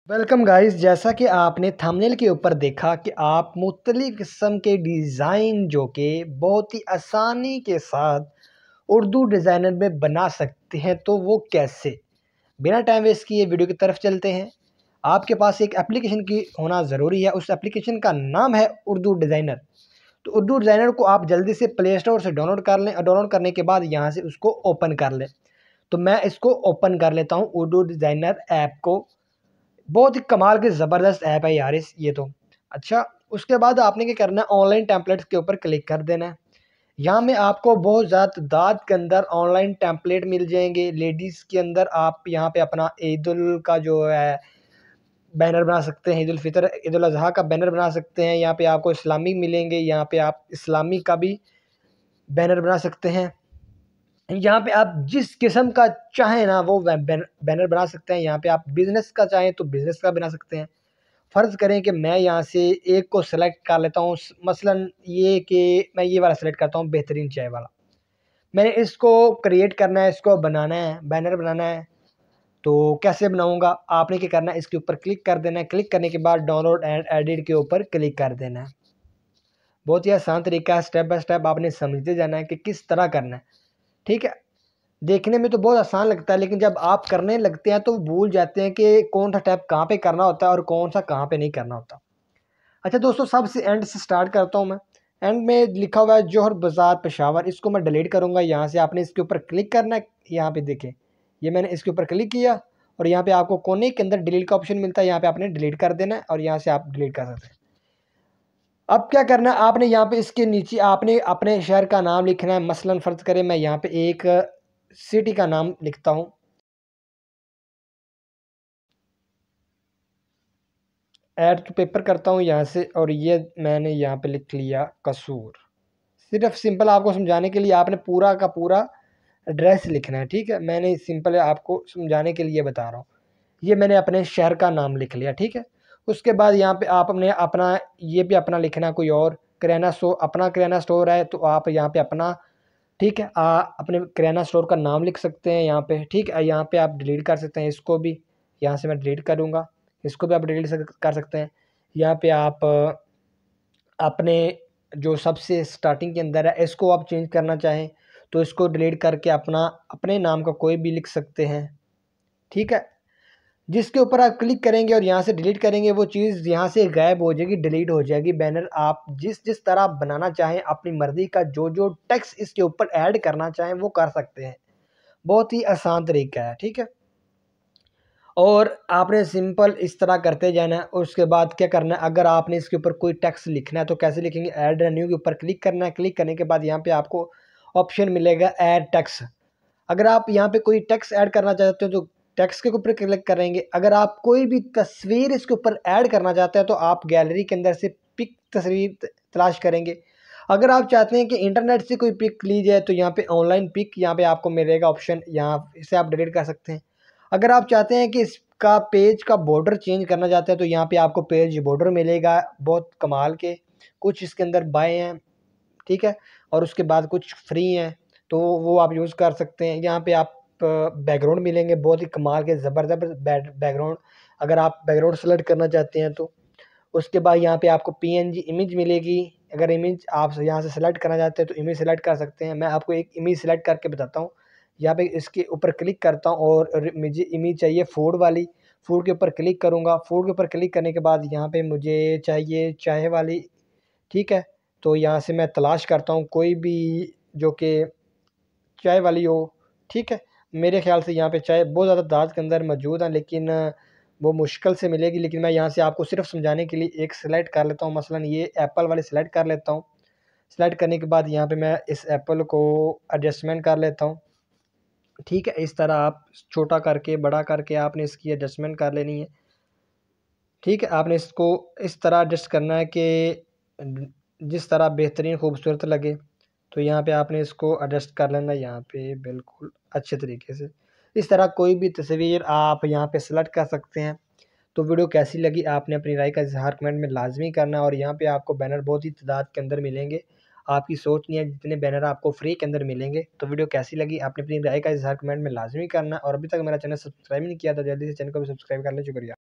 Welcome guys, जैसा कि आपने थंबनेल के ऊपर देखा कि आप मुख्तलिफ़ किस्म के डिज़ाइन जो कि बहुत ही आसानी के साथ उर्दू डिज़ाइनर में बना सकते हैं, तो वो कैसे? बिना टाइम वेस्ट किए वीडियो की तरफ चलते हैं। आपके पास एक एप्लीकेशन की होना ज़रूरी है, उस एप्लीकेशन का नाम है उर्दू डिज़ाइनर। तो उर्दू डिज़ाइनर को आप जल्दी से प्ले स्टोर से डाउनलोड कर लें और डाउनलोड करने के बाद यहाँ से उसको ओपन कर लें। तो मैं इसको ओपन कर लेता हूँ उर्दू डिज़ाइनर ऐप को। बहुत ही कमाल के ज़बरदस्त ऐप है यार ये तो। अच्छा, उसके बाद आपने क्या करना है, ऑनलाइन टेम्पलेट्स के ऊपर क्लिक कर देना है। यहाँ में आपको बहुत ज़्यादा तादाद के अंदर ऑनलाइन टेम्पलेट मिल जाएंगे। लेडीज़ के अंदर आप यहाँ पे अपना ईद-उल का जो है बैनर बना सकते हैं, ईद-उल-फ़ितर, ईद-उल-अज़हा का बैनर बना सकते हैं। यहाँ पे आपको इस्लामिक मिलेंगे, यहाँ पे आप इस्लामी का भी बैनर बना सकते हैं। यहाँ पे आप जिस किस्म का चाहें ना वो बैनर बना सकते हैं। यहाँ पे आप बिज़नेस का चाहें तो बिज़नेस का बना सकते हैं। फ़र्ज़ करें कि मैं यहाँ से एक को सेलेक्ट कर लेता हूँ, मसलन ये कि मैं ये वाला सेलेक्ट करता हूँ, बेहतरीन चाय वाला। मैंने इसको क्रिएट करना है, इसको बनाना है, बैनर बनाना है। तो कैसे बनाऊँगा? आपने क्या करना है, इसके ऊपर क्लिक कर देना है। क्लिक करने के बाद डाउनलोड एंड एडिट के ऊपर क्लिक कर देना है। बहुत ही आसान तरीका है, स्टेप बाय स्टेप आपने समझते जाना है कि किस तरह करना है, ठीक है? देखने में तो बहुत आसान लगता है, लेकिन जब आप करने लगते हैं तो भूल जाते हैं कि कौन सा टैप कहाँ पे करना होता है और कौन सा कहाँ पे नहीं करना होता। अच्छा दोस्तों, सबसे एंड से स्टार्ट करता हूँ मैं। एंड में लिखा हुआ है जौहर बाज़ार पेशावर, इसको मैं डिलीट करूँगा। यहाँ से आपने इसके ऊपर क्लिक करना है। यहाँ पे देखें, ये मैंने इसके ऊपर क्लिक किया और यहाँ पे आपको कोने के अंदर डिलीट का ऑप्शन मिलता है। यहाँ पे आपने डिलीट कर देना है और यहाँ से आप डिलीट कर सकते हैं। अब क्या करना है, आपने यहाँ पे इसके नीचे आपने अपने शहर का नाम लिखना है। मसलन फ़र्ज़ करें मैं यहाँ पे एक सिटी का नाम लिखता हूँ, ऐड टू पेपर करता हूँ यहाँ से, और ये मैंने यहाँ पे लिख लिया कसूर। सिर्फ सिंपल आपको समझाने के लिए आपने पूरा का पूरा एड्रेस लिखना है, ठीक है? मैंने सिंपल आपको समझाने के लिए बता रहा हूँ। ये मैंने अपने शहर का नाम लिख लिया, ठीक है? उसके बाद यहाँ पे आपने अपना ये भी अपना लिखना है, कोई और किराना स्टोर, अपना किराना स्टोर है तो आप यहाँ पे अपना, ठीक है, अपने किराना स्टोर का नाम लिख सकते हैं यहाँ पे, ठीक है? यहाँ पे आप डिलीट कर सकते हैं इसको भी। यहाँ से मैं डिलीट करूँगा, इसको भी आप डिलीट कर सकते हैं। यहाँ पे आप अपने जो सबसे स्टार्टिंग के अंदर है इसको आप चेंज करना चाहें तो इसको डिलीट करके अपना अपने नाम का कोई भी लिख सकते हैं, ठीक है? जिसके ऊपर आप क्लिक करेंगे और यहाँ से डिलीट करेंगे वो चीज़ यहाँ से गायब हो जाएगी, डिलीट हो जाएगी। बैनर आप जिस जिस तरह बनाना चाहें, अपनी मर्ज़ी का जो जो टेक्स्ट इसके ऊपर ऐड करना चाहें वो कर सकते हैं। बहुत ही आसान तरीका है, ठीक है? और आपने सिंपल इस तरह करते जाना है। उसके बाद क्या करना है, अगर आपने इसके ऊपर कोई टेक्स्ट लिखना है तो कैसे लिखेंगे, ऐड न्यू के ऊपर क्लिक करना है। क्लिक करने के बाद यहाँ पे आपको ऑप्शन मिलेगा ऐड टेक्स्ट। अगर आप यहाँ पे कोई टेक्स्ट ऐड करना चाहते हो तो टेक्स्ट के ऊपर क्लिक करेंगे। अगर आप कोई भी तस्वीर इसके ऊपर ऐड करना चाहते हैं तो आप गैलरी के अंदर से पिक तस्वीर तलाश करेंगे। अगर आप चाहते हैं कि इंटरनेट से कोई पिक ली जाए तो यहाँ पे ऑनलाइन पिक यहाँ पे आपको मिलेगा ऑप्शन, यहाँ इसे आप डिलीट कर सकते हैं। अगर आप चाहते हैं कि इसका पेज का बॉर्डर चेंज करना चाहते हैं तो यहाँ पे आपको पेज बॉर्डर मिलेगा, बहुत कमाल के। कुछ इसके अंदर बाय हैं, ठीक है, और उसके बाद कुछ फ्री हैं तो वो आप यूज़ कर सकते हैं। यहाँ पे आप बैकग्राउंड मिलेंगे, बहुत ही कमाल के ज़बरदस्त बैकग्राउंड, अगर आप बैकग्राउंड सेलेक्ट करना चाहते हैं तो। उसके बाद यहाँ पे आपको पीएनजी इमेज मिलेगी। अगर इमेज आप यहाँ से सेलेक्ट करना चाहते हैं तो इमेज सेलेक्ट कर सकते हैं। मैं आपको एक इमेज सेलेक्ट करके बताता हूँ। यहाँ पे इसके ऊपर क्लिक करता हूँ और मुझे इमेज चाहिए फूड वाली। फूड के ऊपर क्लिक करूँगा। फूड के ऊपर क्लिक करने के बाद यहाँ पे मुझे चाहिए चाय वाली, ठीक है? तो यहाँ से मैं तलाश करता हूँ कोई भी जो कि चाय वाली हो, ठीक है? मेरे ख़्याल से यहाँ पे चाय बहुत ज़्यादा तादाद के अंदर मौजूद है, लेकिन वो मुश्किल से मिलेगी। लेकिन मैं यहाँ से आपको सिर्फ समझाने के लिए एक सेलेक्ट कर लेता हूँ। मसलन ये एप्पल वाली सेलेक्ट कर लेता हूँ। सेलेक्ट करने के बाद यहाँ पे मैं इस एप्पल को एडजस्टमेंट कर लेता हूँ, ठीक है? इस तरह आप छोटा करके बड़ा करके आपने इसकी एडजस्टमेंट कर लेनी है, ठीक है? आपने इसको इस तरह एडजस्ट करना है कि जिस तरह बेहतरीन खूबसूरत लगे। तो यहाँ पे आपने इसको एडजस्ट कर लेना है यहाँ पे बिल्कुल अच्छे तरीके से। इस तरह कोई भी तस्वीर आप यहाँ पे सेलेक्ट कर सकते हैं। तो वीडियो कैसी लगी आपने अपनी राय का इज़हार कमेंट में लाज़मी करना है। और यहाँ पे आपको बैनर बहुत ही तादाद के अंदर मिलेंगे। आपकी सोच नहीं है जितने बैनर आपको फ्री के अंदर मिलेंगे। तो वीडियो कैसी लगी आपने अपनी राय का इज़हार कमेंट में लाज़मी करना है। और अभी तक मेरा चैनल सब्सक्राइब नहीं किया तो जल्दी से चैनल को भी सब्सक्राइब कर लें। शुक्रिया।